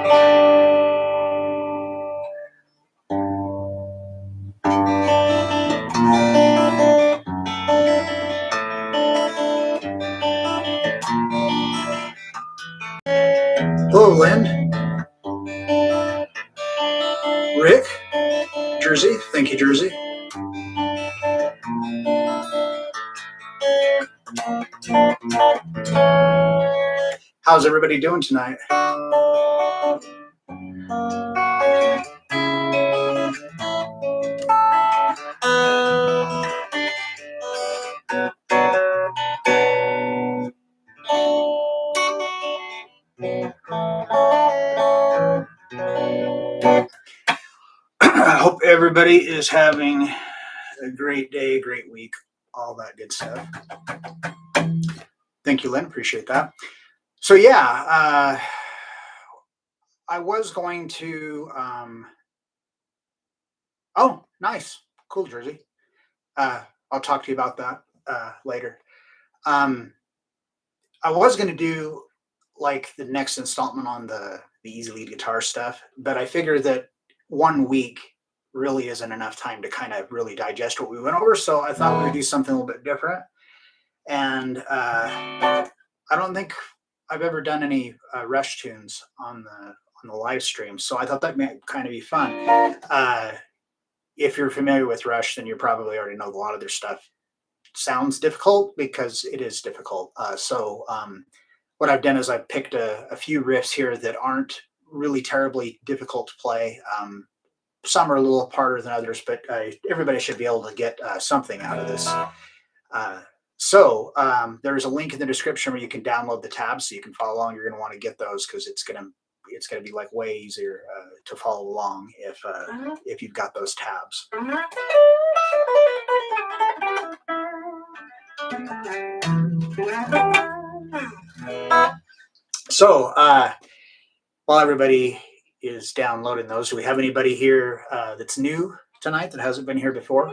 Hello, Lynn. Rick? Jersey? Thank you, Jersey. How's everybody doing tonight? I hope everybody is having a great day, great week, all that good stuff. Thank you, Lynn. Appreciate that. So yeah, I was going to. Oh, nice, cool, Jersey. I'll talk to you about that later. Um, I was going to do like the next installment on the easy lead guitar stuff, but I figured that 1 week really isn't enough time to kind of really digest what we went over. So I thought we would do something a little bit different. And I don't think I've ever done any Rush tunes on the live stream, so I thought that might kind of be fun. If you're familiar with Rush, then you probably already know a lot of their stuff sounds difficult because it is difficult. What I've done is I've picked a few riffs here that aren't really terribly difficult to play. Some are a little harder than others, but everybody should be able to get something out of this. There's a link in the description where you can download the tabs so you can follow along. You're going to want to get those because it's going to be like way easier to follow along if you've got those tabs. So while everybody is downloading those, do we have anybody here that's new tonight that hasn't been here before?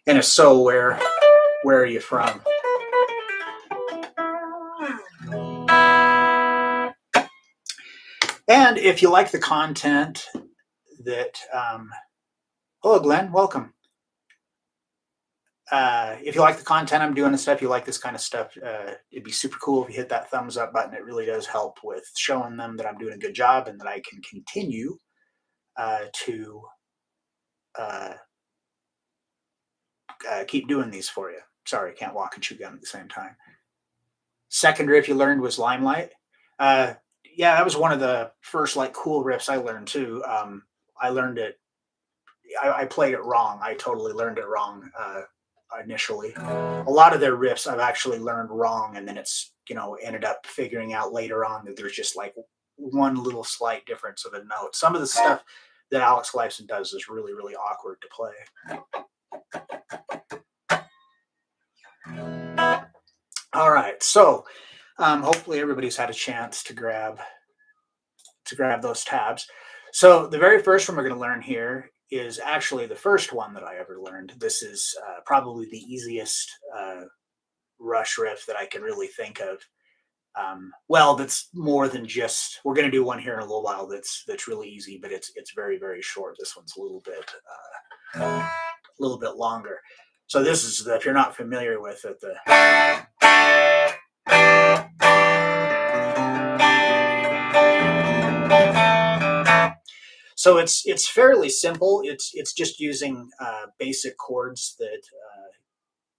And if so, where are you from? And if you like the content that, hello, Glenn, welcome. If you like the content I'm doing and stuff, you like this kind of stuff, it'd be super cool if you hit that thumbs up button. It really does help with showing them that I'm doing a good job and that I can continue to keep doing these for you. Sorry, I can't walk and chew gum at the same time. Second riff you learned was Limelight. Yeah, that was one of the first like cool riffs I learned too. I learned it. I played it wrong. I totally learned it wrong initially. A lot of their riffs I've actually learned wrong, and then it's ended up figuring out later on that there's just like one little slight difference of a note. Some of the stuff that Alex Lifeson does is really, really awkward to play. All right, so hopefully everybody's had a chance to grab those tabs. So the very first one we're going to learn here is actually the first one that I ever learned. This is probably the easiest Rush riff that I can really think of. Well, that's more than just. We're going to do one here in a little while. That's really easy, but it's very, very short. This one's a little bit longer. So this is if you're not familiar with it, So it's fairly simple. It's just using basic chords that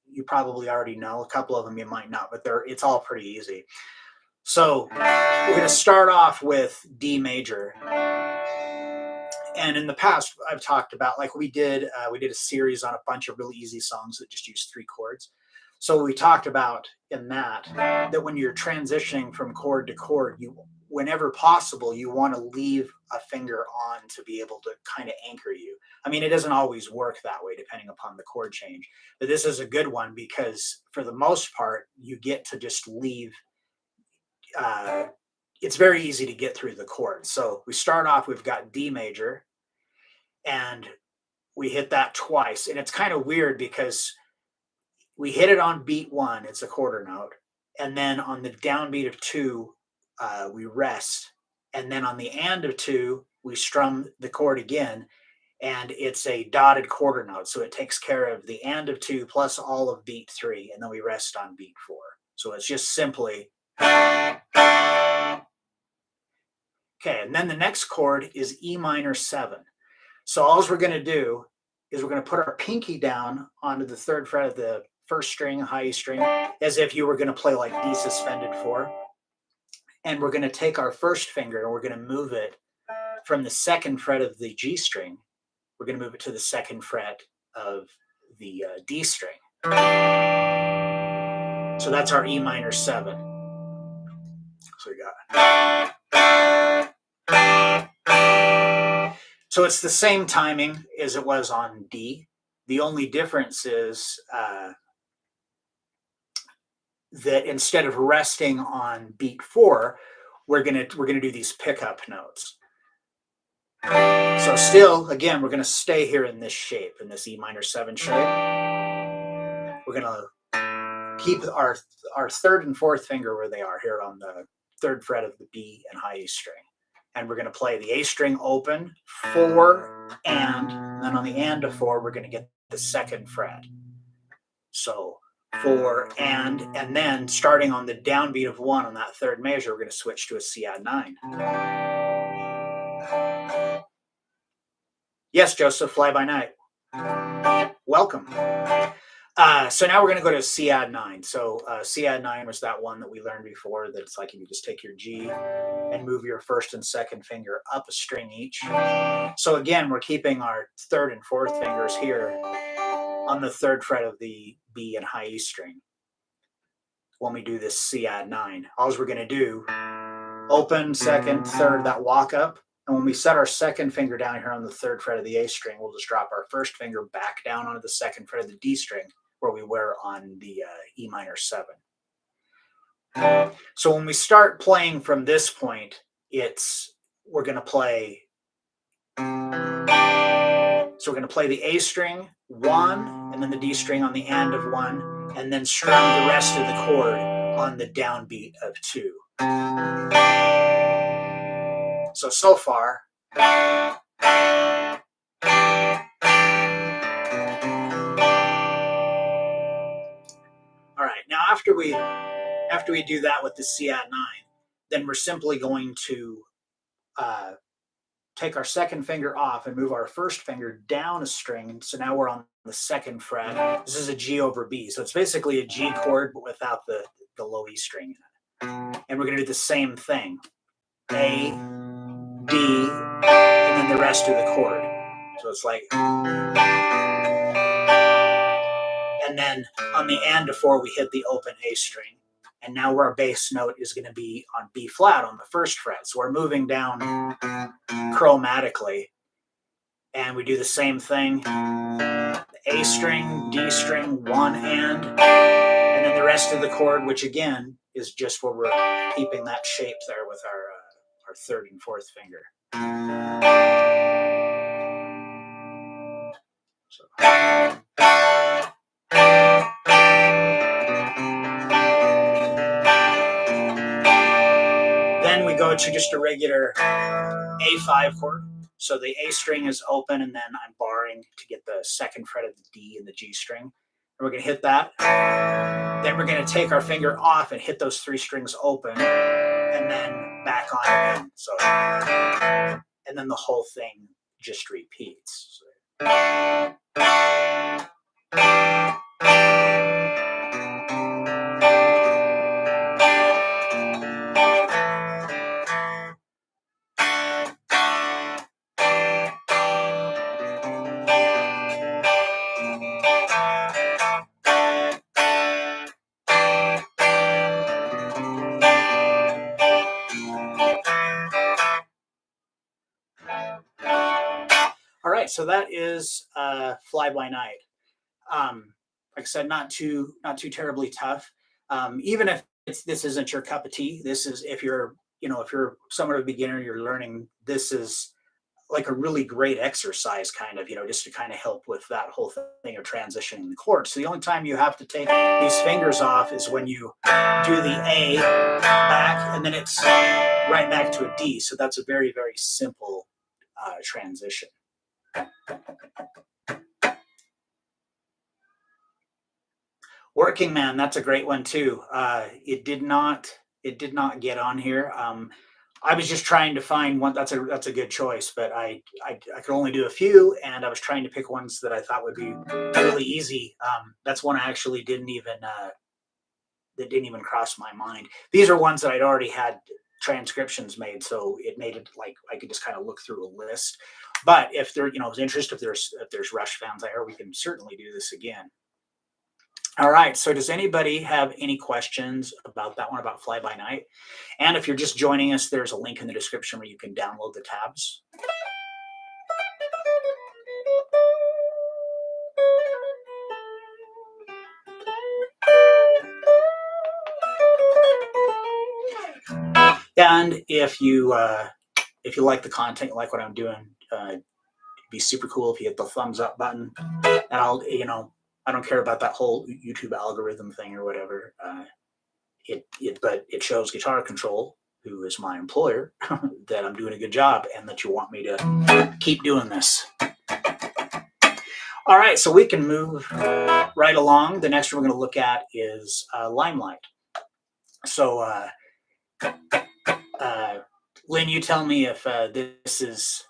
you probably already know. A couple of them you might not, but it's all pretty easy. So we're going to start off with D major. And in the past, I've talked about like we did a series on a bunch of really easy songs that just use 3 chords. So we talked about in that when you're transitioning from chord to chord, whenever possible, you want to leave a finger on to be able to kind of anchor you. I mean, it doesn't always work that way depending upon the chord change, but this is a good one because for the most part, you get to just leave. It's very easy to get through the chords. So we start off, we've got D major, and we hit that twice. And it's kind of weird because we hit it on beat 1, it's a quarter note. And then on the downbeat of 2, we rest. And then on the and of 2, we strum the chord again. And it's a dotted quarter note. So it takes care of the and of 2 plus all of beat 3. And then we rest on beat 4. So it's just simply. Okay, and then the next chord is E minor 7. So all we're going to do is we're going to put our pinky down onto the 3rd fret of the 1st string, high E string, as if you were going to play like D suspended 4. And we're going to take our 1st finger and we're going to move it from the 2nd fret of the G string. We're going to move it to the 2nd fret of the D string. So that's our E minor 7. So we got. So it's the same timing as it was on D. The only difference is that instead of resting on beat 4, we're gonna do these pickup notes. So still, again, we're gonna stay here in this shape, in this E minor 7 shape. We're gonna keep our 3rd and 4th finger where they are here on the 3rd fret of the B and high E string. And we're going to play the A string open, 4, and then on the and of 4, we're going to get the 2nd fret. So 4, and then starting on the downbeat of 1 on that 3rd measure, we're going to switch to a C add 9. Yes, Joseph, fly by night. Welcome. So now we're going to go to C add 9. So C add 9 was that one that we learned before, that it's like if you just take your G and move your 1st and 2nd finger up a string each. So again, we're keeping our 3rd and 4th fingers here on the 3rd fret of the B and high E string when we do this C add 9. All we're going to do, open, 2nd, 3rd, that walk up. And when we set our 2nd finger down here on the 3rd fret of the A string, we'll just drop our 1st finger back down onto the 2nd fret of the D string where we were on the E minor 7. So when we start playing from this point, we're going to play. So we're going to play the A string 1, and then the D string on the and of 1, and then strum the rest of the chord on the downbeat of 2. So far. All right, now after we do that with the C add 9, then we're simply going to take our 2nd finger off and move our 1st finger down a string. So now we're on the 2nd fret. This is a G over B. So it's basically a G chord, but without the low E string in it. And we're going to do the same thing. A, D, and then the rest of the chord. So it's like. And then on the and of 4, we hit the open A string. And now our bass note is going to be on B flat on the 1st fret. So we're moving down chromatically. And we do the same thing. A string, D string, 1 and then the rest of the chord, which again is just where we're keeping that shape there with our 3rd and 4th finger. So. Then we go to just a regular A5 chord. So the A string is open, and then I'm barring to get the 2nd fret of the D and the G string. And we're going to hit that. Then we're going to take our finger off and hit those 3 strings open, and then back on again. So, and then the whole thing just repeats. So. All right, so that is Fly By Night. Like I said, not too terribly tough. Even if this isn't your cup of tea, this is if you're somewhat of a beginner, you're learning. This is like a really great exercise, kind of, just to kind of help with that whole thing of transitioning the chords. So the only time you have to take these fingers off is when you do the A back, and then it's right back to a D. So that's a very, very simple transition. Working Man, that's a great one too. It did not get on here. I was just trying to find one. That's a good choice, but I could only do a few, and I was trying to pick ones that I thought would be really easy. That's one I actually didn't even cross my mind. These are ones that I'd already had transcriptions made, so it made it like I could just kind of look through a list. But if there, is interest, if there's Rush fans there, we can certainly do this again. All right. So does anybody have any questions about that one, about Fly By Night? And if you're just joining us, there's a link in the description where you can download the tabs. And if you like the content, you like what I'm doing, it'd be super cool if you hit the thumbs up button. And I don't care about that whole YouTube algorithm thing or whatever. But it shows Guitar Control, who is my employer, that I'm doing a good job and that you want me to keep doing this. All right, so we can move right along. The next one we're going to look at is Limelight. So, Lynn, you tell me if this is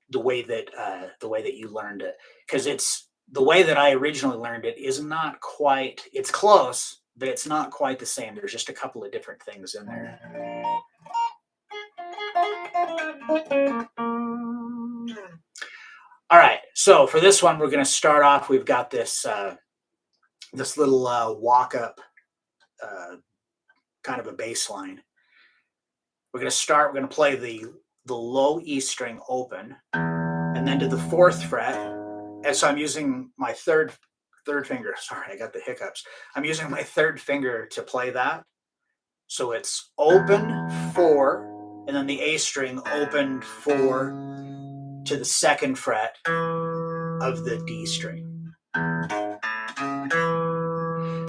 the way that you learned it, because it's the way that I originally learned it is not quite. It's close, but it's not quite the same. There's just a couple of different things in there. All right, so for this one, we're going to start off. We've got this little walk up, kind of a bass line. We're going to play the low E string open, and then to the 4th fret. And so I'm using my third finger. Sorry, I got the hiccups. I'm using my 3rd finger to play that. So it's open 4, and then the A string open 4 to the 2nd fret of the D string.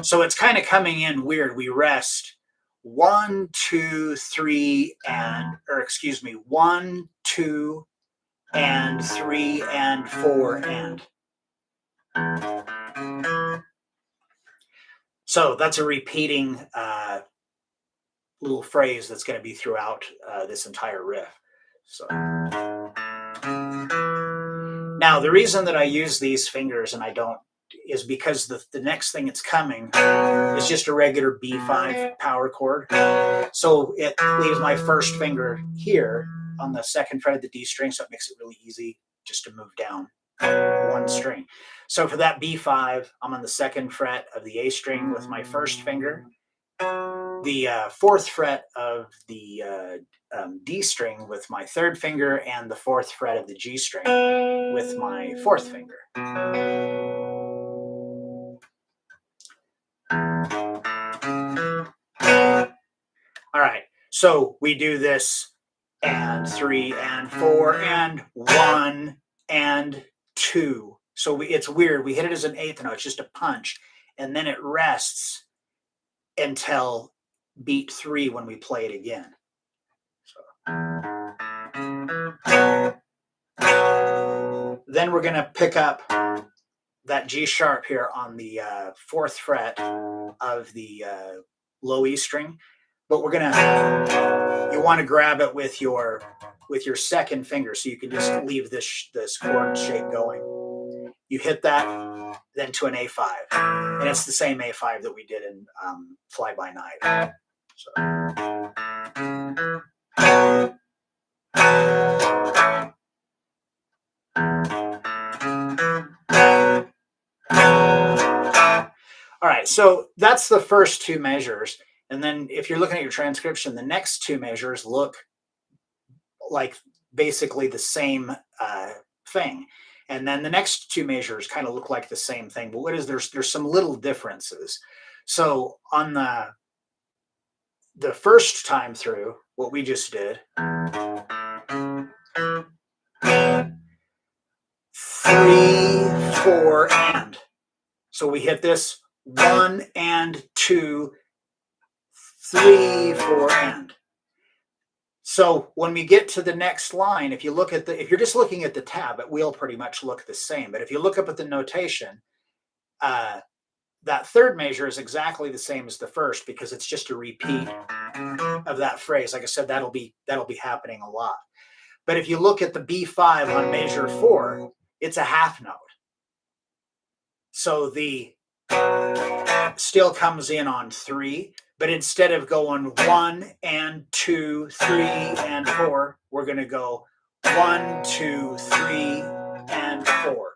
So it's kind of coming in weird. We rest 1, 2, 3, 1, 2, and 3, and 4, and. So that's a repeating little phrase that's going to be throughout this entire riff. So now the reason that I use these fingers and I don't is because the next thing that's coming is just a regular B5 power chord. So it leaves my 1st finger here on the 2nd fret of the D string, so it makes it really easy just to move down 1 string. So for that B5, I'm on the 2nd fret of the A string with my 1st finger, the 4th fret of the D string with my 3rd finger, and the 4th fret of the G string with my 4th finger. All right, so we do this, and 3, and 4, and 1, and 2. So it's weird. We hit it as an 8th note. It's just a punch, and then it rests until beat 3 when we play it again. So. Then we're going to pick up that G sharp here on the 4th fret of the low E string, but you want to grab it with your 2nd finger, so you can just leave this chord shape going. You hit that, then to an A5, and it's the same A5 that we did in Fly By Night. So. All right, so that's the first 2 measures. And then if you're looking at your transcription, the next 2 measures look like basically the same thing. And then the next 2 measures kind of look like the same thing. But there's some little differences. So on the first time through, what we just did, 3, 4, and. So we hit this 1 and 2, 3, 4, and. So when we get to the next line, if you're just looking at the tab, it will pretty much look the same. But if you look up at the notation, that third measure is exactly the same as the first because it's just a repeat of that phrase. Like I said, that'll be happening a lot. But if you look at the B5 on measure 4, it's a half note. So the still comes in on 3, but instead of going 1 and 2, 3 and 4, we're going to go 1, 2, 3 and 4.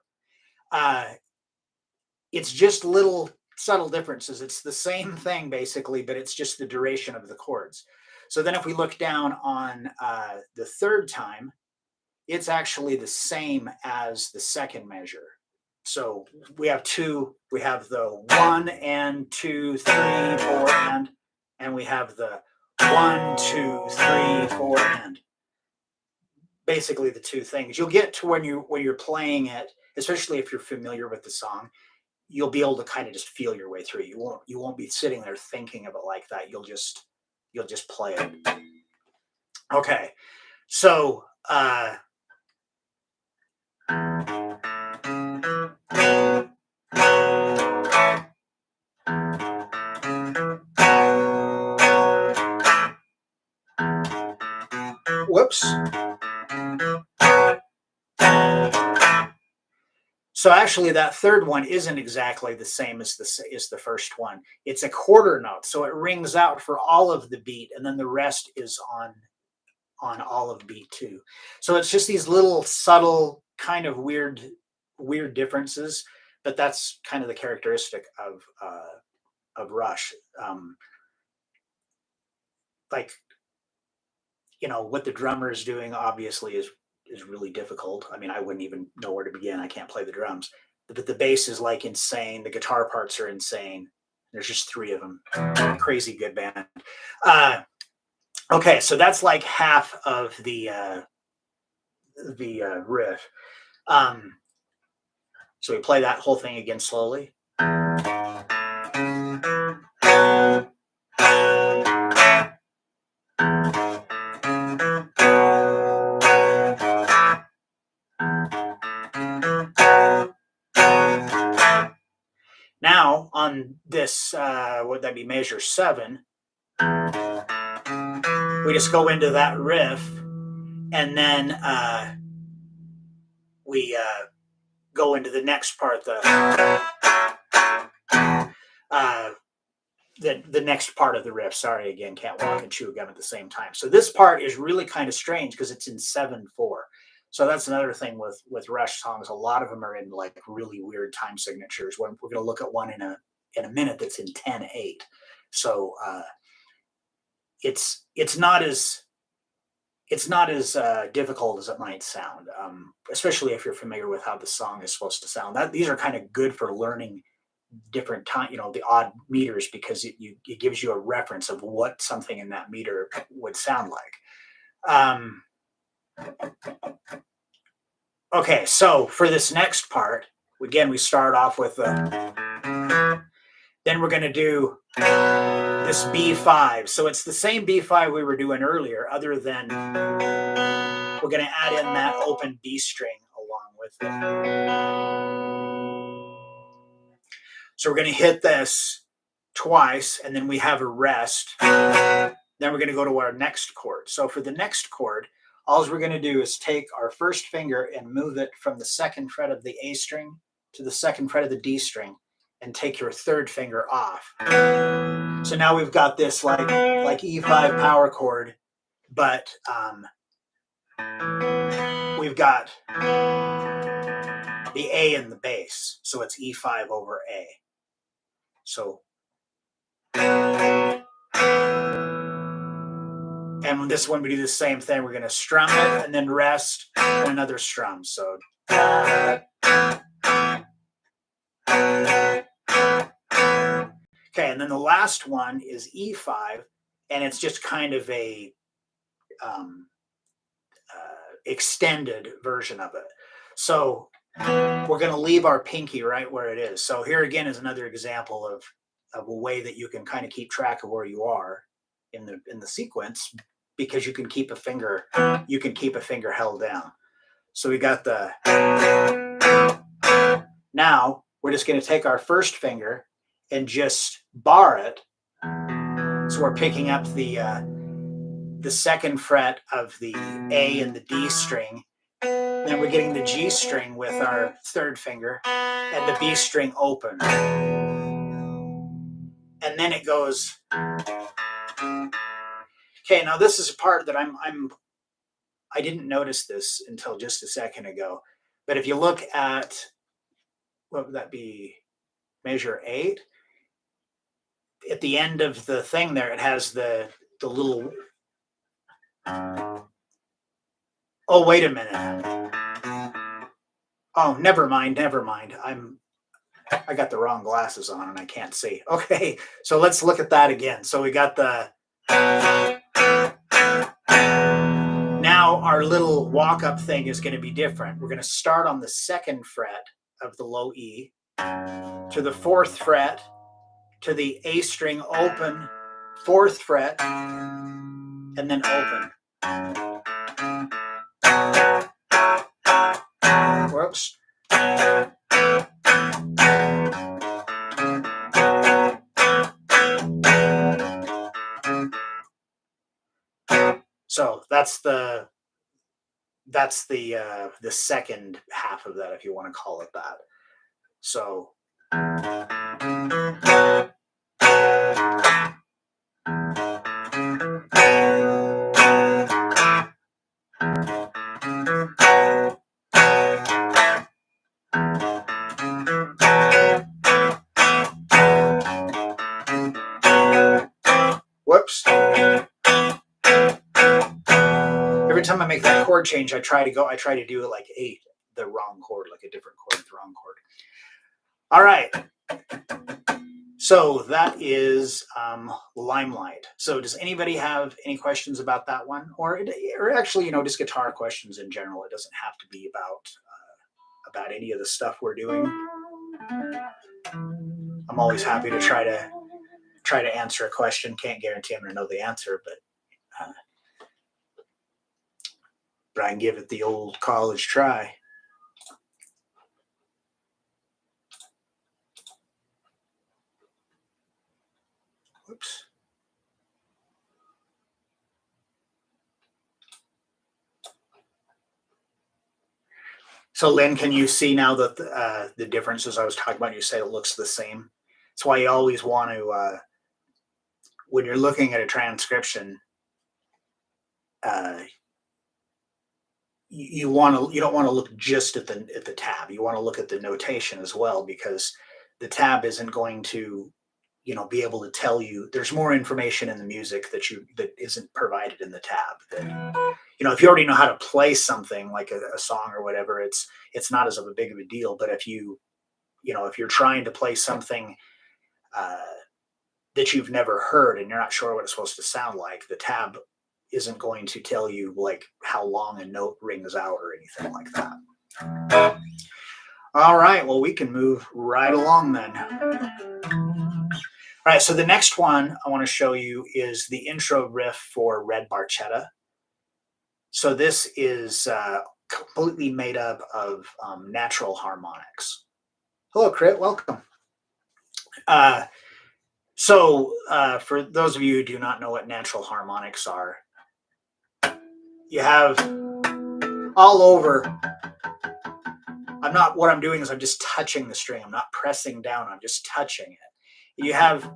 It's just little subtle differences. It's the same thing basically, but it's just the duration of the chords. So then if we look down on the third time, it's actually the same as the second measure. So we have the 1 and 2, 3, 4 and we have the 1, 2, 3, 4 and. Basically the two things. You'll get to when you're playing it, especially if you're familiar with the song, you'll be able to kind of just feel your way through. You won't be sitting there thinking of it like that. You'll just play it. Okay. So whoops. So actually that third one isn't exactly the same as the first one. It's a quarter note. So it rings out for all of the beat and then the rest is on all of beat 2. So it's just these little subtle kind of weird differences, but that's kind of the characteristic of Rush. Like, what the drummer is doing obviously is really difficult. I mean, I wouldn't even know where to begin. I can't play the drums, but the bass is like insane. The guitar parts are insane. There's just 3 of them. Crazy good band. Okay, so that's like half of the riff. So we play that whole thing again slowly. Now on this, would that be measure 7? We just go into that riff, and then we go into the next part, the next part of the riff. Sorry, again, can't walk and chew gum at the same time. So this part is really kind of strange because it's in 7/4. So that's another thing with Rush songs. A lot of them are in like really weird time signatures. We're going to look at one in a minute that's in 10/8. So it's not as difficult as it might sound, especially if you're familiar with how the song is supposed to sound. These are kind of good for learning different time, the odd meters, because it gives you a reference of what something in that meter would sound like. Okay, so for this next part, again, we start off with then we're going to do this B5. So it's the same B5 we were doing earlier, other than we're going to add in that open B string along with it. So we're going to hit this twice, and then we have a rest. Then we're going to go to our next chord. So for the next chord, all we're going to do is take our first finger and move it from the 2nd fret of the A string to the 2nd fret of the D string, and take your 3rd finger off. So now we've got this like E5 power chord, but we've got the A in the bass, so it's E5 over A. So, and this one we do the same thing. We're going to strum it and then rest and another strum. So. Okay, and then the last one is E5, and it's just kind of a extended version of it. So we're going to leave our pinky right where it is. So here again is another example of a way that you can kind of keep track of where you are in the sequence, because you can keep a finger held down. So we got the, now we're just going to take our first finger and just bar it. So we're picking up the second fret of the A and the D string. Then we're getting the G string with our third finger and the B string open. And then it goes. Okay, now this is a part that I didn't notice this until just a second ago. But if you look at, what would that be? Measure 8. At the end of the thing there, it has the little. Oh, wait a minute. Oh, never mind. I got the wrong glasses on and I can't see. Okay, so let's look at that again. So we got the. Now our little walk-up thing is going to be different. We're going to start on the second fret of the low E, to the 4th fret, to the A string open, 4th fret, and then open. Whoops. So that's the second half of that, if you want to call it that. So whoops. Every time I make that chord change, I try to do it like 8, the wrong chord, like a different chord with the wrong chord. All right. So that is Limelight. So does anybody have any questions about that one? Or actually, just guitar questions in general. It doesn't have to be about any of the stuff we're doing. I'm always happy to try to answer a question. Can't guarantee I'm going to know the answer, but I can give it the old college try. Whoops. So Lynn, can you see now that the differences I was talking about? You say it looks the same. That's why you always want to, when you're looking at a transcription, you don't want to look just at the tab. You want to look at the notation as well, because the tab isn't going to be able to tell you. There's more information in the music that isn't provided in the tab. That if you already know how to play something like a song or whatever, it's not as of a big of a deal. But if if you're trying to play something that you've never heard and you're not sure what it's supposed to sound like, the tab isn't going to tell you like how long a note rings out or anything like that. All right, well, we can move right along then. All right, so the next one I want to show you is the intro riff for Red Barchetta. So this is completely made up of natural harmonics. Hello, Crit, welcome. So for those of you who do not know what natural harmonics are, you have all over. What I'm doing is I'm just touching the string. I'm not pressing down, I'm just touching it. You have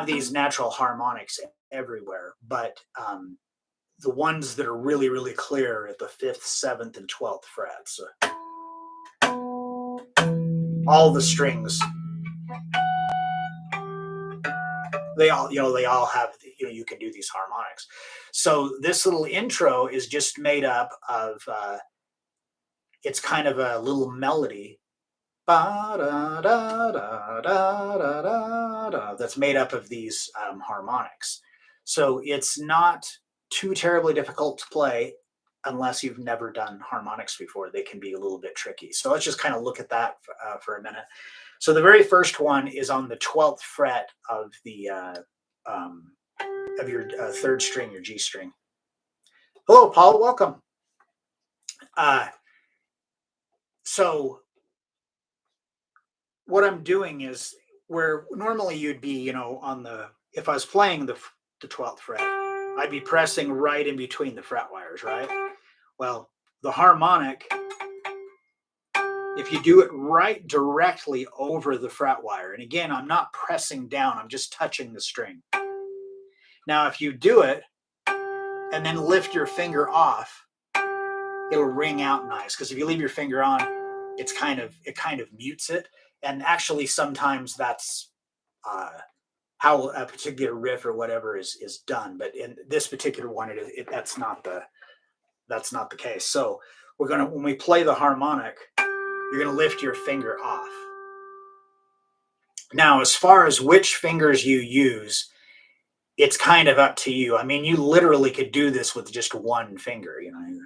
these natural harmonics everywhere, but the ones that are really, really clear at the 5th, 7th, and 12th frets. All the strings, they all have, you can do these harmonics. So this little intro is just made up of, it's kind of a little melody that's made up of these harmonics. So it's not too terribly difficult to play. unless you've never done harmonics before, they can be a little bit tricky. So let's just kind of look at that for a minute. So the very first one is on the 12th fret of the of your third string, your G string. Hello, Paul. Welcome. So what I'm doing is where normally you'd be, you know, on the, if I was playing the 12th fret, I'd be pressing right in between the fret wires, right? Well, the harmonic, if you do it right directly over the fret wire, and again, I'm not pressing down, I'm just touching the string. Now, if you do it and then lift your finger off, it'll ring out nice. Because if you leave your finger on, it kind of mutes it. And actually, sometimes that's how a particular riff or whatever is done. But in this particular one, that's not the case. So we're gonna, when we play the harmonic, you're gonna lift your finger off. Now, as far as which fingers you use, it's kind of up to you. I mean, you literally could do this with just one finger, you know.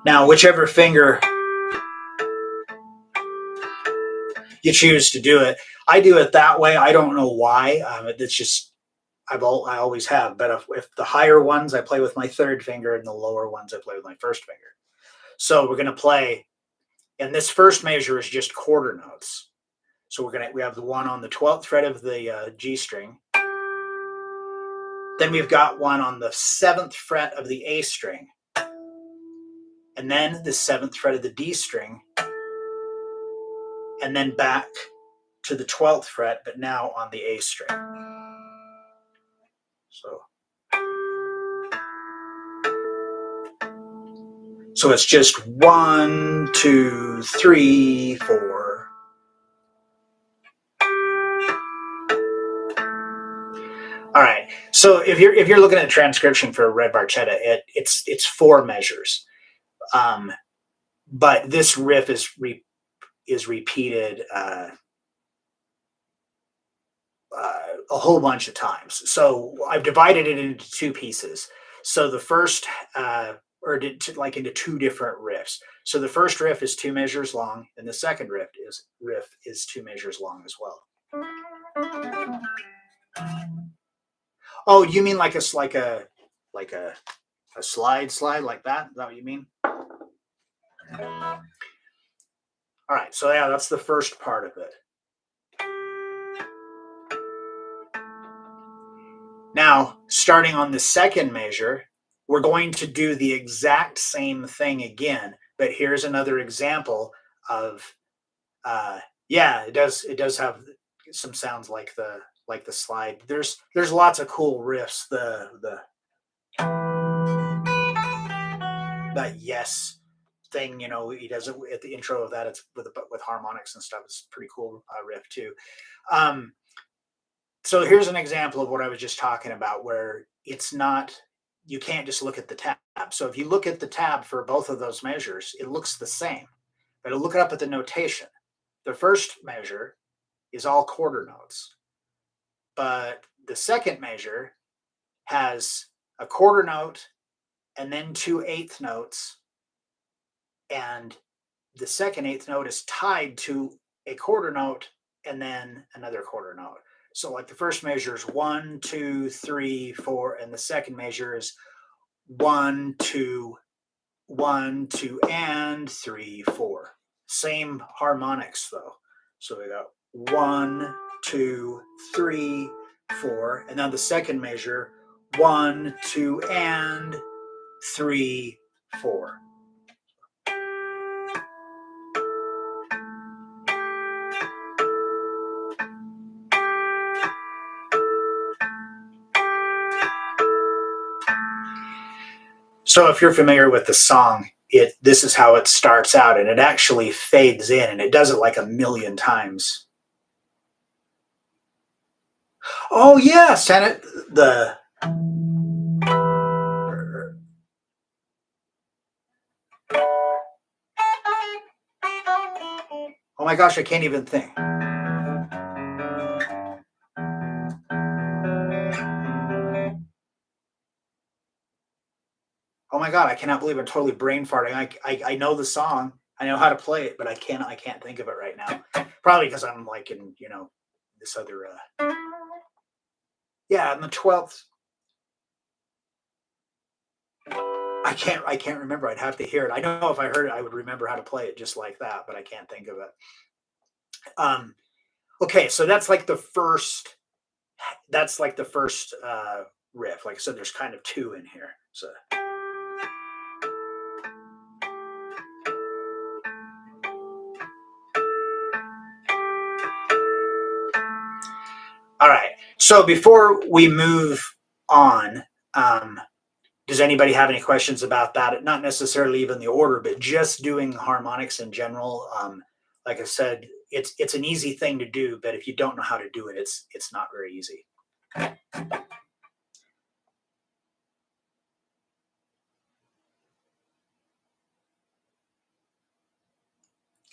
Now, whichever finger you choose to do it, I do it that way. I don't know why. It's just I always have. But if the higher ones I play with my third finger, and the lower ones I play with my first finger. So we're going to play, and this first measure is just quarter notes. So we have the one on the 12th fret of the G string. Then we've got one on the 7th fret of the A string. And then the 7th fret of the D string. And then back to the 12th fret, but now on the A string. So it's just 1, 2, 3, 4. All right. So if you're looking at a transcription for a red barchetta, it's 4 measures, but this riff is repeated a whole bunch of times. So I've divided it into 2 pieces. So the first, into 2 different riffs. So the first riff is 2 measures long, and the second riff is 2 measures long as well. Oh, you mean like a slide like that? Is that what you mean? All right. So yeah, that's the first part of it. Now, starting on the second measure, we're going to do the exact same thing again, but here's another example of, yeah, it does have some sounds like the slide. There's lots of cool riffs. That yes thing, you know, he does it at the intro of that. It's with harmonics and stuff. It's a pretty cool riff too. So here's an example of what I was just talking about, where it's not, you can't just look at the tab. So if you look at the tab for both of those measures, it looks the same. But look it up at the notation. The first measure is all quarter notes, but the second measure has a quarter note and then 2 eighth notes, and the second eighth note is tied to a quarter note and then another quarter note. So like the first measure is 1, 2, 3, 4, and the second measure is 1, 2, 1, 2, and 3, 4. Same harmonics though. So we got 1, 2, 3, 4, and now the second measure 1, 2, and 3, 4. So if you're familiar with the song, this is how it starts out, and it actually fades in, and it does it like a million times. Oh yes, and oh my gosh, I can't even think. Oh my God, I cannot believe I'm totally brain farting. I know the song. I know how to play it, but I can't think of it right now. Probably because I'm like in, this other yeah, on the 12th. I can't remember. I'd have to hear it. I know if I heard it, I would remember how to play it just like that, but I can't think of it. Okay, so that's like the first riff. Like I said, there's kind of two in here. So all right. So before we move on, does anybody have any questions about that? Not necessarily even the order, but just doing harmonics in general. Like I said, it's an easy thing to do, but if you don't know how to do it, it's not very easy.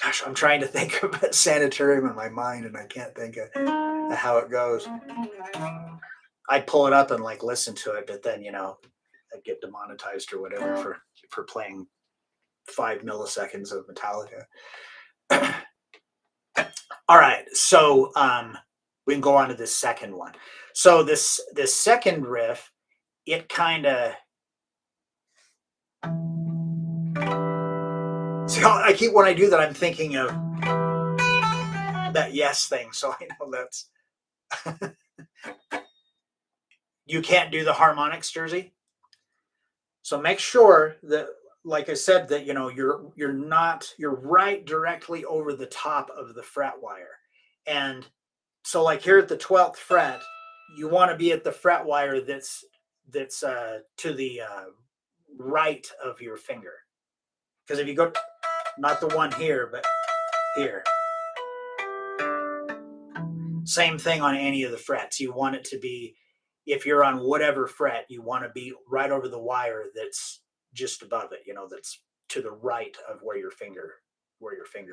Gosh, I'm trying to think of a sanitarium in my mind, and I can't think of how it goes. I'd pull it up and like listen to it, but then I'd get demonetized or whatever for playing 5 milliseconds of Metallica. All right, so we can go on to this second one. So this second riff, it kind of see how I keep when I do that, I'm thinking of that yes thing. So I know that's you can't do the harmonics, Jersey. So make sure that, like I said, that you're right directly over the top of the fret wire, and so like here at the 12th fret, you want to be at the fret wire that's to the right of your finger, because if you go not the one here but here, same thing on any of the frets, you want it to be, if you're on whatever fret, you want to be right over the wire that's just above it, that's to the right of where your finger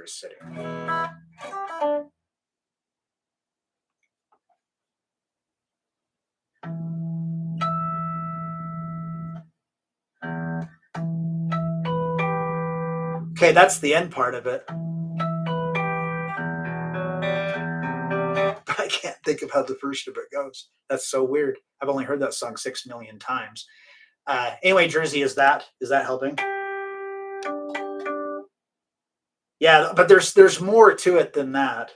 is sitting. Okay, that's the end part of it. But I can't think of how the first of it goes. That's so weird. I've only heard that song 6 million times. Anyway, Jersey, is that helping? Yeah, but there's more to it than that.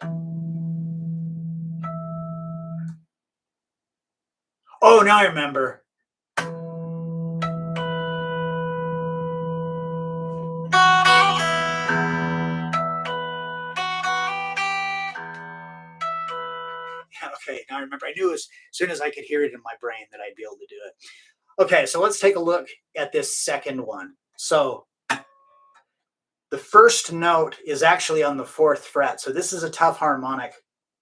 Oh, now I remember. Okay, now I remember. I knew as soon as I could hear it in my brain that I'd be able to do it. Okay, so let's take a look at this second one. So the first note is actually on the 4th fret. So this is a tough harmonic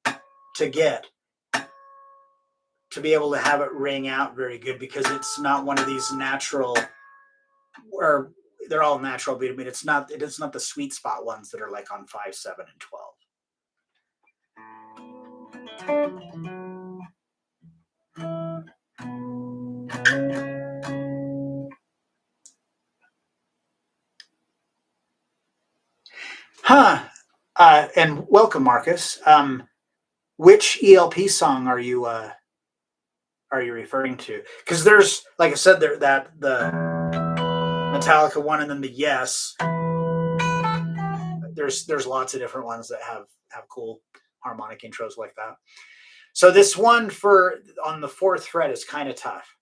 to get, to be able to have it ring out very good, because it's not one of these natural, or they're all natural, but it's not the sweet spot ones that are like on 5, 7, and 12. Huh. And welcome, Marcus. Which ELP song are you referring to? Because there's, like I said, there that the Metallica one, and then the Yes. There's lots of different ones that have cool harmonic intros like that. So this one on the 4th fret is kind of tough.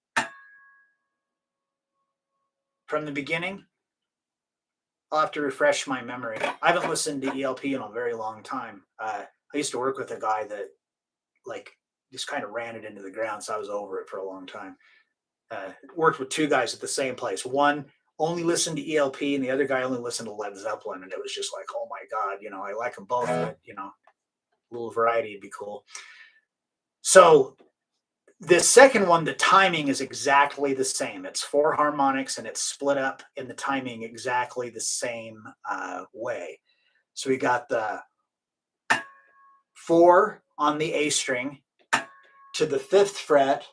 From the beginning, I'll have to refresh my memory. I haven't listened to ELP in a very long time. I used to work with a guy that like just kind of ran it into the ground, so I was over it for a long time. Worked with two guys at the same place. One only listened to ELP, and the other guy only listened to Led Zeppelin, and it was just like, oh my God, I like them both, but a little variety would be cool. So the second one, the timing is exactly the same. It's 4 harmonics, and it's split up in the timing exactly the same way. So we got the 4 on the A string to the 5th fret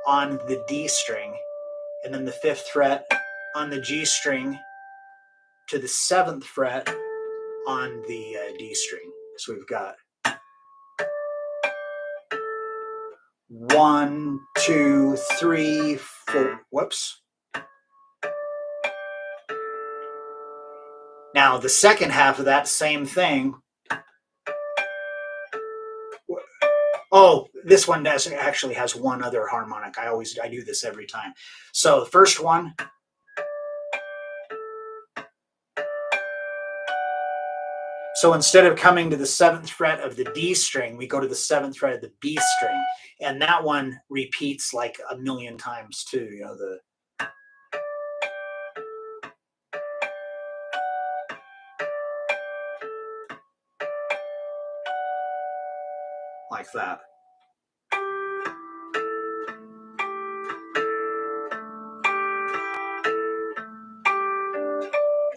on the D string, and then the 5th fret on the G string to the 7th fret on the D string. So we've got 1, 2, 3, 4. Whoops. Now the second half of that same thing. Oh, this one actually has one other harmonic. I do this every time. So the first one. So instead of coming to the 7th fret of the D string, we go to the 7th fret of the B string. And that one repeats like a million times too, you know, like that.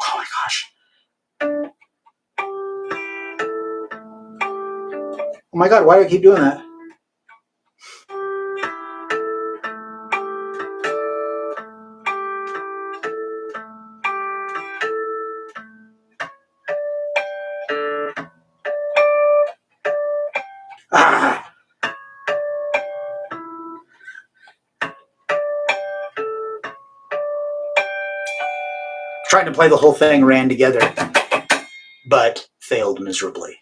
Oh my gosh. Oh my God, why do I keep doing that? Ah. Trying to play the whole thing ran together, but failed miserably.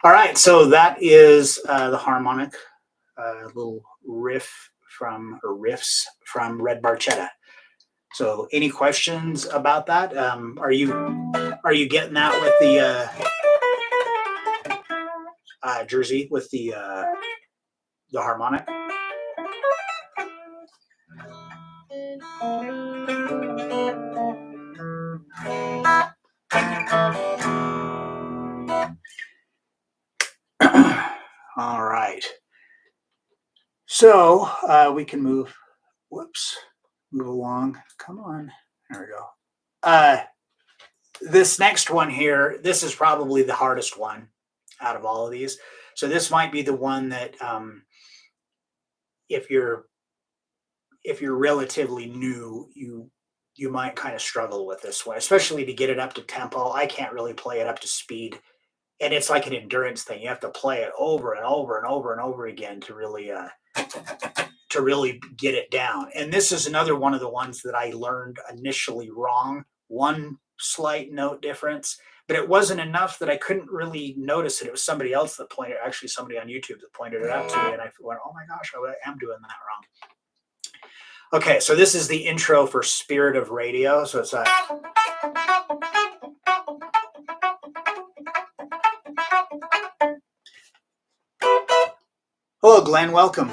All right, so that is the harmonic little riffs from Red Barchetta. So, any questions about that? Are you getting that with the Jersey with the harmonic? All right. So we can move. Whoops. Move along. Come on. There we go. This next one here, this is probably the hardest one out of all of these. So this might be the one that if you're relatively new, you might kind of struggle with this one, especially to get it up to tempo. I can't really play it up to speed, and it's like an endurance thing. You have to play it over and over and over and over again to really get it down. And this is another one of the ones that I learned initially wrong. One slight note difference, but it wasn't enough that I couldn't really notice it. It was somebody else that pointed, actually somebody on YouTube that pointed it out to me, and I went, "Oh my gosh, I am doing that wrong." Okay, so this is the intro for Spirit of Radio. So it's a hello, Glenn, welcome.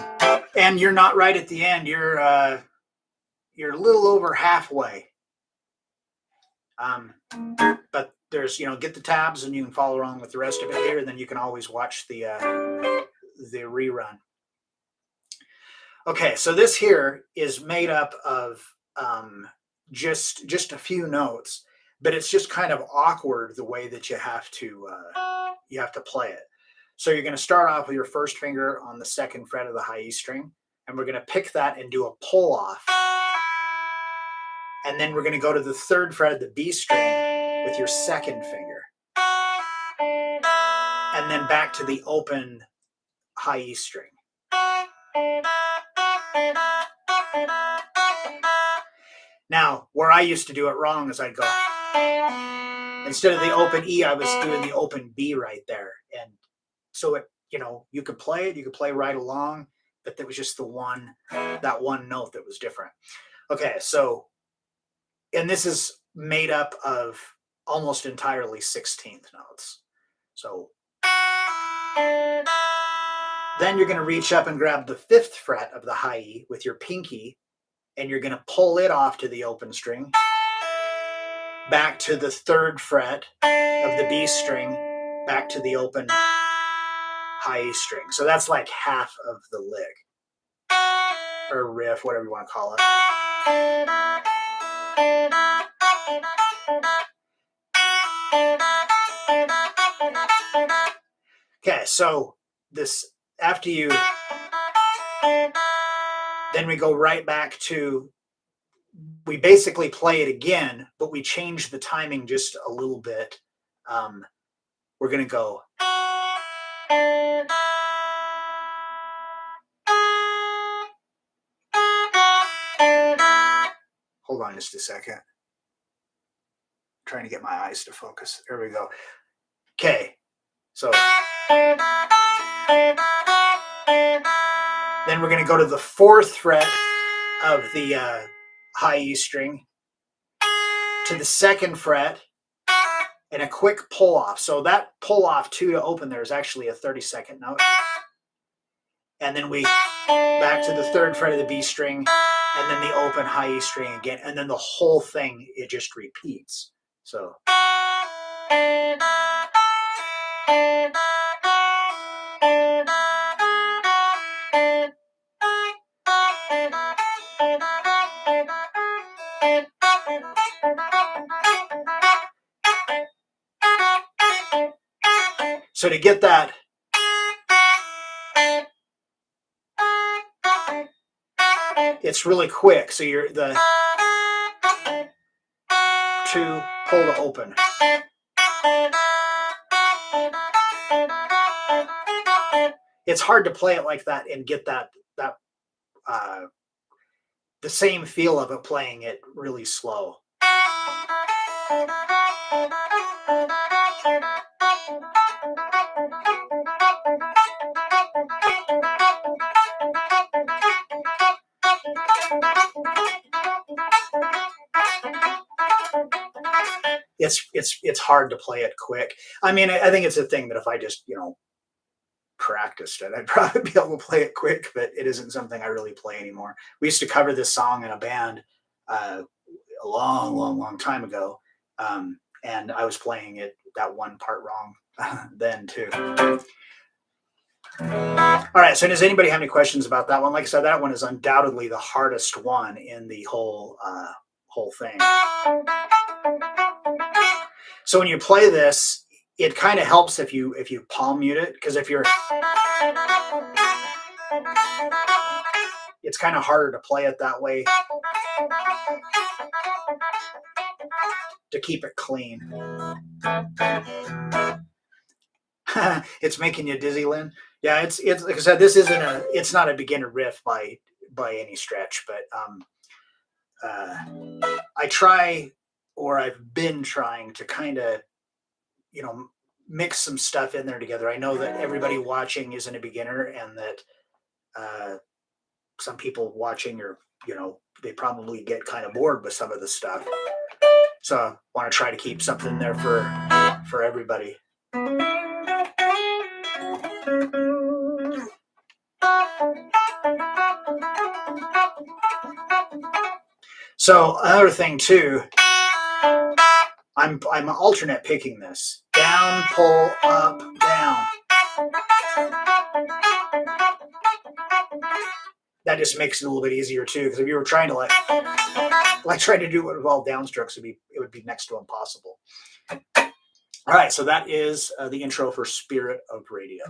And you're not right at the end. You're a little over halfway. But there's, get the tabs and you can follow along with the rest of it here. And then you can always watch the rerun. Okay, so this here is made up of just a few notes, but it's just kind of awkward the way that you have to play it. So you're going to start off with your first finger on the 2nd fret of the high E string, and we're going to pick that and do a pull off. And then we're going to go to the 3rd fret of the B string with your 2nd finger. And then back to the open high E string. Now, where I used to do it wrong is I'd go, instead of the open E, I was doing the open B right there. And so it, you could play it, you could play right along, but there was just that one note that was different. Okay, so, and this is made up of almost entirely 16th notes. So then you're going to reach up and grab the 5th fret of the high E with your pinky, and you're going to pull it off to the open string, back to the 3rd fret of the B string, back to the open high E string. So that's like half of the lick, or riff, whatever you want to call it. Okay, so this, after you, then we go right back to we basically play it again, but we change the timing just a little bit. We're going to go. Hold on just a second. I'm trying to get my eyes to focus. There we go. Okay. So then we're going to go to the 4th fret of the high E string, to the 2nd fret, and a quick pull off. So that pull off 2 to open there is actually a 32nd note. And then we back to the 3rd fret of the B string, and then the open high E string again, and then the whole thing, it just repeats. So so to get that, it's really quick. So you're the 2 pull to open. It's hard to play it like that and get that the same feel of it playing it really slow. It's hard to play it quick. I mean, I think it's a thing that if I just, practiced it, I'd probably be able to play it quick, but it isn't something I really play anymore. We used to cover this song in a band a long time ago, and I was playing it that one part wrong then too. All right, so does anybody have any questions about that one? Like I said, that one is undoubtedly the hardest one in the whole thing. So when you play this, it kind of helps if you palm mute it, because if you're, it's kind of harder to play it that way to keep it clean. It's making you dizzy, Lynn. Yeah, it's like I said, this isn't it's not a beginner riff by any stretch, but I try, or I've been trying to kind of, mix some stuff in there together. I know that everybody watching isn't a beginner, and that some people watching are, they probably get kind of bored with some of the stuff. So I want to try to keep something there for everybody. So another thing too, I'm alternate picking this. Down, pull, up, down. That just makes it a little bit easier too, because if you were trying to like trying to do it with all downstrokes, it would be next to impossible. All right, so that is the intro for Spirit of Radio.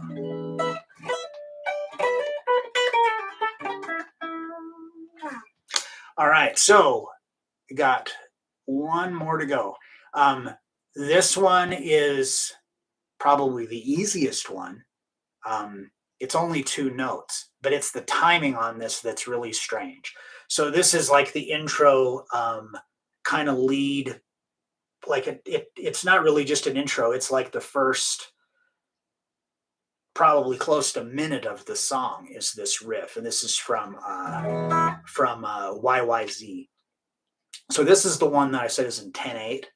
All right, so we got one more to go. This one is probably the easiest one. It's only 2 notes, but it's the timing on this that's really strange. So this is like the intro kind of lead. Like it's not really just an intro. It's like the first, probably close to a minute of the song is this riff, and this is from YYZ. So this is the one that I said is in 10/8.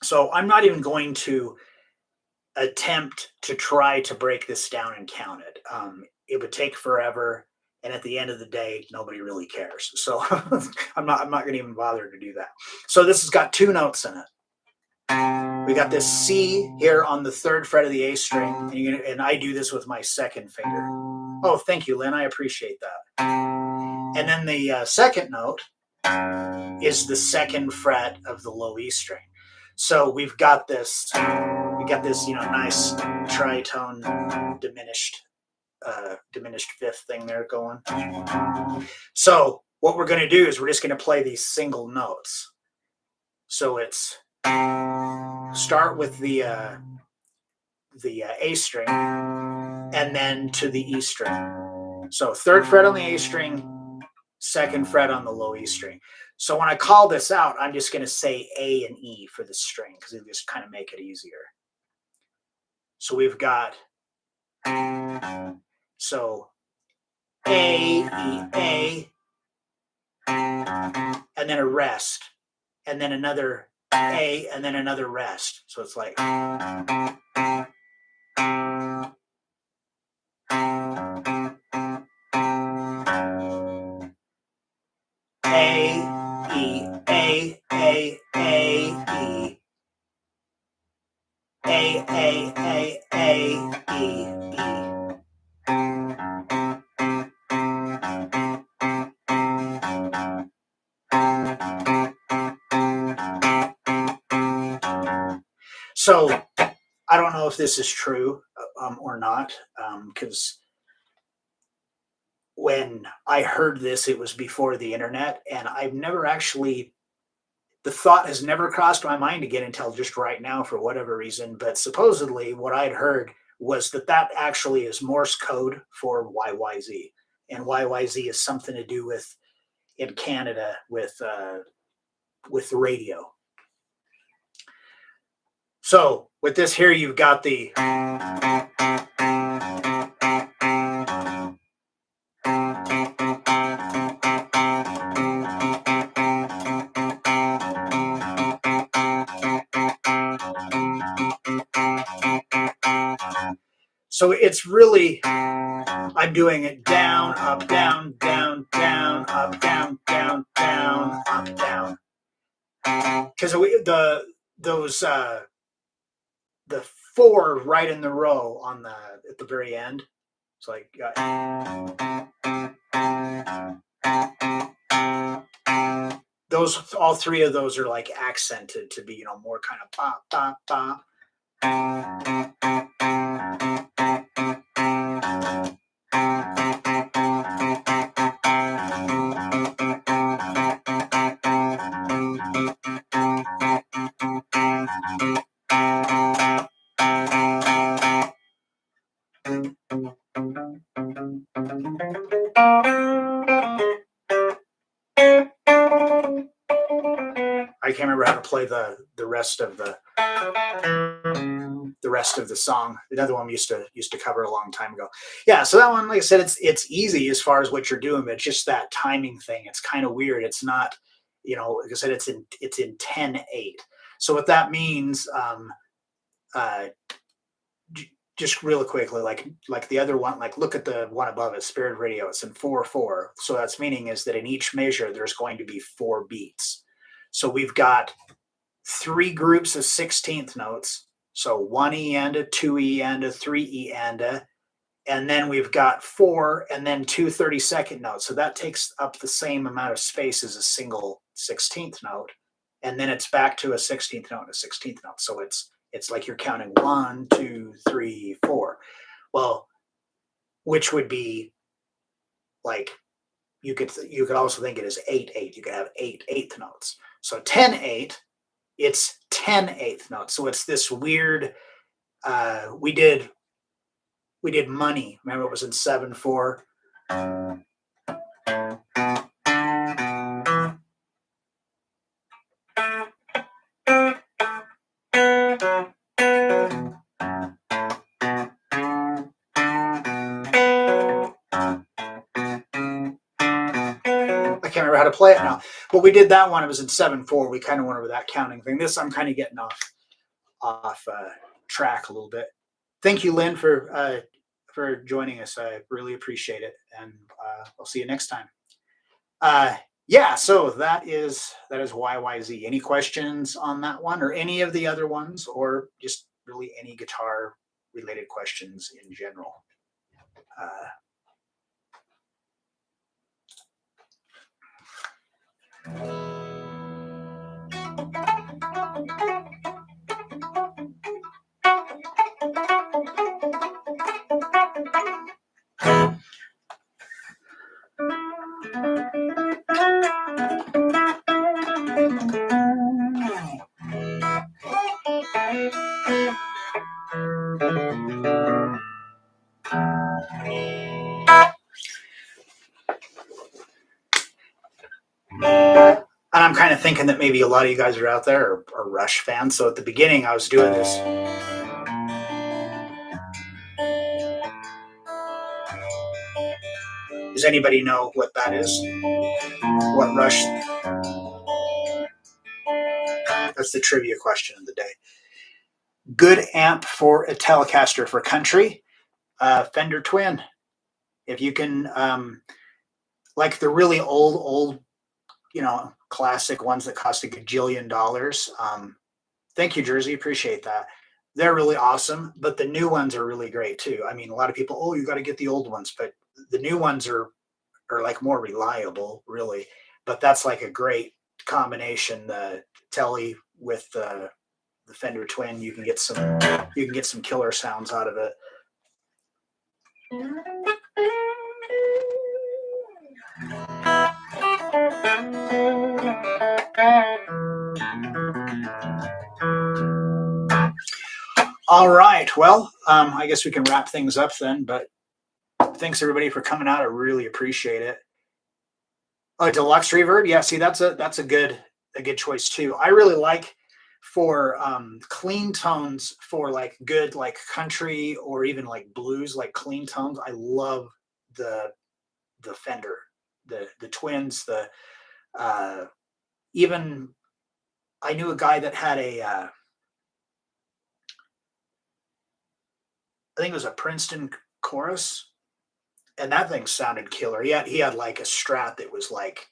So I'm not even going to attempt to try to break this down and count it. It would take forever, and at the end of the day, nobody really cares. So I'm not going to even bother to do that. So this has got 2 notes in it. We got this C here on the 3rd fret of the A string, and I do this with my 2nd finger. Oh, thank you, Lynn. I appreciate that. And then the 2nd note is the 2nd fret of the low E string. So we've got this. Nice tritone diminished 5th thing there going. So what we're going to do is we're just going to play these single notes. So it's start with the A string and then to the E string. So third fret on the A string, second fret on the low E string. So when I call this out, I'm just going to say A and E for the string because it just kind of make it easier. So we've got so A, E, A, and then a rest, and then another A, and then another rest. So it's like A, E, A, A, A, E, A, A, A, A, E, E. So I don't know if this is true or not, because when I heard this, it was before the internet, and I've never actually, the thought has never crossed my mind again until just right now for whatever reason. But supposedly, what I'd heard was that that actually is Morse code for YYZ, and YYZ is something to do with in Canada with the radio. So with this here, you've got the so it's really I'm doing it down, up, down, down, down, up, down, down, down, up, down. Because those the four right in the row on the at the very end. It's like those all three of those are like accented to be more kind of pop pop pop. I can't remember how to play the rest of the song. Another one we used to cover a long time ago. Yeah, so that one, like I said, it's easy as far as what you're doing, but it's just that timing thing. It's kind of weird. It's not, like I said, it's in 10/8. So what that means, uh, just really quickly, like the other one, like look at the one above it, Spirit Radio. It's in 4/4. So that's meaning is that in each measure there's going to be 4 beats. So we've got 3 groups of 16th notes. So 1 E and a 2 E and a 3 E and then we've got 4 and then 2 32nd notes. So that takes up the same amount of space as a single 16th note. And then it's back to a 16th note and a 16th note. So it's like you're counting 1, 2, 3, 4. Well, which would be like you could also think it as 8/8. You could have 8/8 notes. So 10/8, it's 10/8 notes. So it's this weird. We did Money. Remember, it was in 7/4. I can't remember how to play it now, but we did that one. It was in 7/4. We kind of went over that counting thing. This I'm kind of getting off track a little bit. Thank you, Lynn, for joining us. I really appreciate it, and I'll see you next time. Yeah, so that is YYZ. Any questions on that one, or any of the other ones, or just really any guitar related questions in general? And I'm kind of thinking that maybe a lot of you guys are out there are Rush fans. So at the beginning, I was doing this. Does anybody know what that is? What Rush? That's the trivia question of the day. Good amp for a Telecaster for country, Fender Twin. If you can, like the really old, classic ones that cost a gajillion dollars. Thank you, Jersey. Appreciate that. They're really awesome, but the new ones are really great too. I mean, a lot of people, oh, you got to get the old ones, but the new ones are like more reliable, really. But that's like a great combination. The Telly with the Fender Twin, you can get some killer sounds out of it. All right. Well, I guess we can wrap things up then. But thanks everybody for coming out. I really appreciate it. Oh, deluxe reverb. Yeah. See, that's a good choice too. I really like for clean tones for like good like country or even like blues like clean tones. I love the Fender, the Twins, the even I knew a guy that had I think it was a Princeton chorus, and that thing sounded killer. He had like a Strat that was like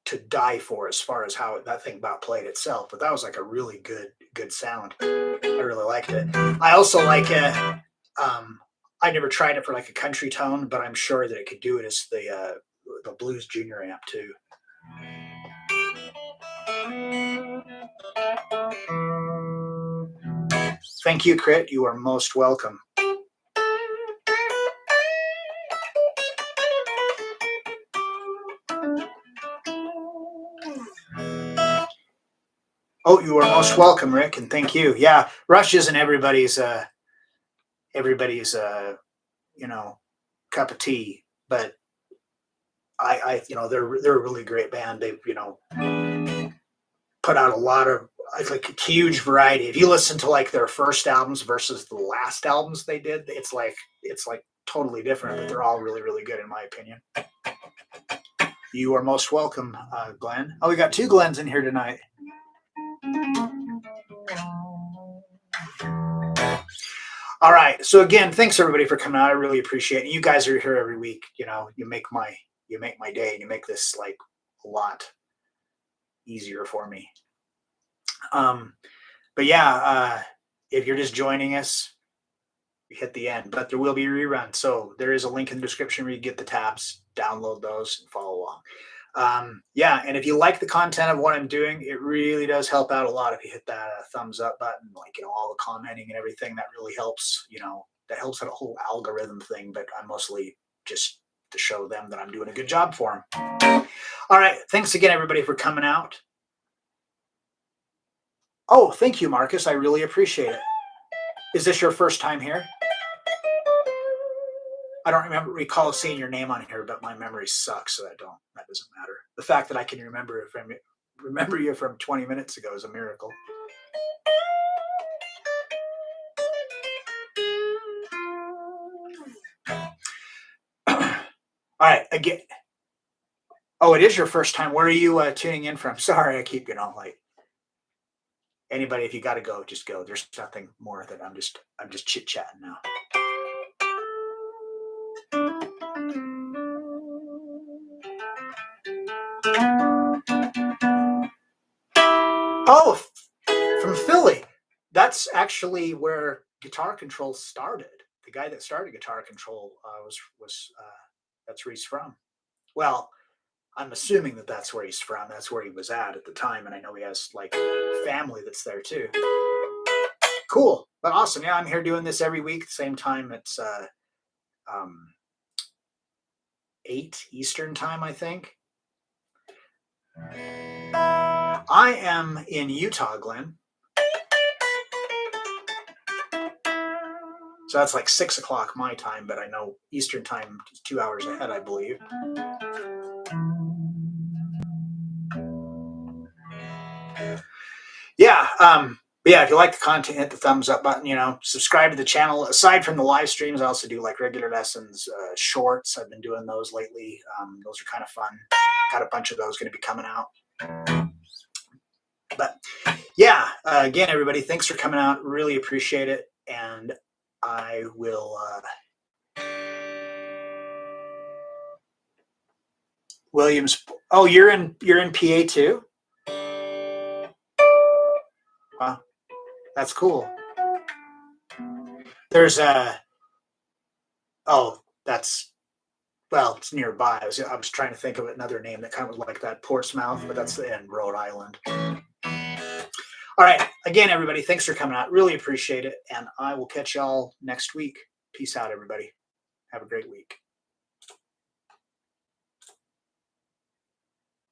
to die for as far as how that thing about played itself. But that was like a really good sound. I really liked it. I also like it. I never tried it for like a country tone, but I'm sure that it could do it as the Blues Junior amp too. Thank you, Crit. You are most welcome. Oh, you are most welcome, Rick, and thank you. Yeah, Rush isn't everybody's cup of tea, but I they're a really great band. They've put out a lot of like a huge variety. If you listen to like their first albums versus the last albums they did, it's like totally different, but they're all really good in my opinion. You are most welcome, Glenn. Oh, we got two Glens in here tonight. All right. So again, thanks everybody for coming out. I really appreciate it. You guys are here every week. You make my day, and you make this like a lot easier for me. But yeah, if you're just joining us, you hit the end. But there will be a rerun. So there is a link in the description where you get the tabs, download those, and follow along. Yeah, and if you like the content of what I'm doing, it really does help out a lot if you hit that thumbs up button, like all the commenting and everything. That really helps. That helps that whole algorithm thing. But I'm mostly just to show them that I'm doing a good job for them. All right, thanks again, everybody, for coming out. Oh, thank you, Marcus. I really appreciate it. Is this your first time here? I don't recall seeing your name on here, but my memory sucks, so that doesn't matter. The fact that I can remember you from 20 minutes ago is a miracle. All right, again. Oh, it is your first time. Where are you tuning in from? Sorry, I keep like anybody. If you got to go, just go. There's nothing more that I'm just chit chatting now. Oh, from Philly. That's actually where Guitar Control started. The guy that started Guitar Control was that's where he's from. Well, I'm assuming that that's where he's from. That's where he was at the time, and I know he has like family that's there too. Cool, but awesome. Yeah, I'm here doing this every week. Same time. It's 8 Eastern time, I think. I am in Utah, Glenn. So that's like 6 o'clock my time, but I know Eastern time is 2 hours ahead, I believe. But yeah, if you like the content, hit the thumbs up button. Subscribe to the channel. Aside from the live streams, I also do like regular lessons, shorts. I've been doing those lately. Those are kind of fun. Got a bunch of those going to be coming out. But yeah, again, everybody, thanks for coming out. Really appreciate it. And I will. Williams. Oh, you're in PA too? Wow, that's cool. There's a. Oh, that's. Well, it's nearby. I was trying to think of another name that kind of was like that, Portsmouth, but that's in Rhode Island. All right. Again, everybody, thanks for coming out. Really appreciate it. And I will catch y'all next week. Peace out, everybody. Have a great week.